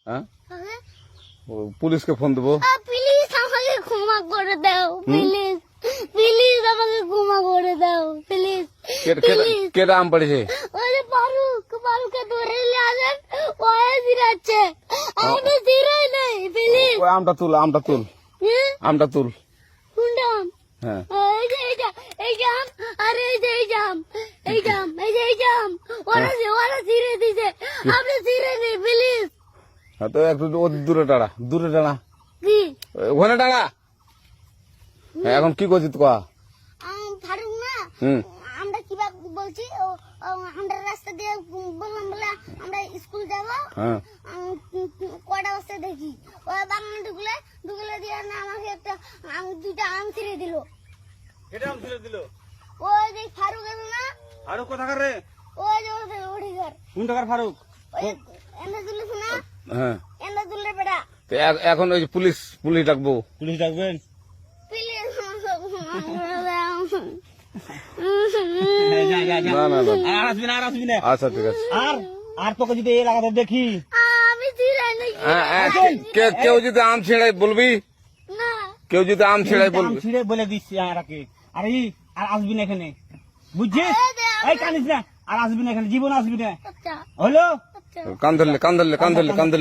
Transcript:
হ্যাঁ পুলিশকে ফোন দেবো। প্লিজ আমাকে ক্ষমা করে দাও, প্লিজ প্লিজ আমাকে ক্ষমা করে দাও, প্লিজ। কেটা আম পড়েছে? ওই যে ফারুককে ধরে নিয়ে আসেন, ও জিরাচ্ছে, আমি জিরাই নাই, প্লিজ। ওই আমটা তুল আমটা তুল কোনটা আম? হ্যাঁ এই যে এই জাম, আরে এই যে এই জাম, এই জাম ওরা জিরে দিছে, আপনি জিরে নেই, প্লিজ। হ্যাঁ তো একটু দূরে দাঁড়া কি ওখানে দাঁড়া। হ্যাঁ, এখন কি করছিস তো? ফারুক না, আমরা কিভাবে বলছি, আমরা রাস্তা দিয়ে বললাম বলে আমরা স্কুল যাবো, হ্যাঁ কটা বস্তা দেখি ওই বাগানে ঢুকলে দিয়ে না আমাকে একটা দুইটা আম ছিঁড়ে দিল। এটা আম ছিঁড়ে দিল? ওই যে ফারুক এলো না, ফারুক কোথাকার রে? ওই যে ওঠে ঘর, কোন টাকার ফারুক? এনে তুলিস না, হ্যাঁ এনে তুললে বেটা। তো এখন ওই যে পুলিশ ডাকবো। পুলিশ ডাকবেন? প্লিজ না আর আসবি না। আচ্ছা ঠিক আছে। আর তোকে যদি এই এলাকাতে দেখি, আমি ছিঁড়াই নাকি কেউ যদি আম ছেড়াই বলবি, না, কেউ যদি আম ছেড়াই আম বলবি। ছিঁড়ে বলে দিচ্ছি আর আসবি না এখানে, বুঝছিস? এই কানিস না, আর আসবি না এখানে, জীবন আসবি না, আচ্ছা হলো? আচ্ছা। কান ধরলে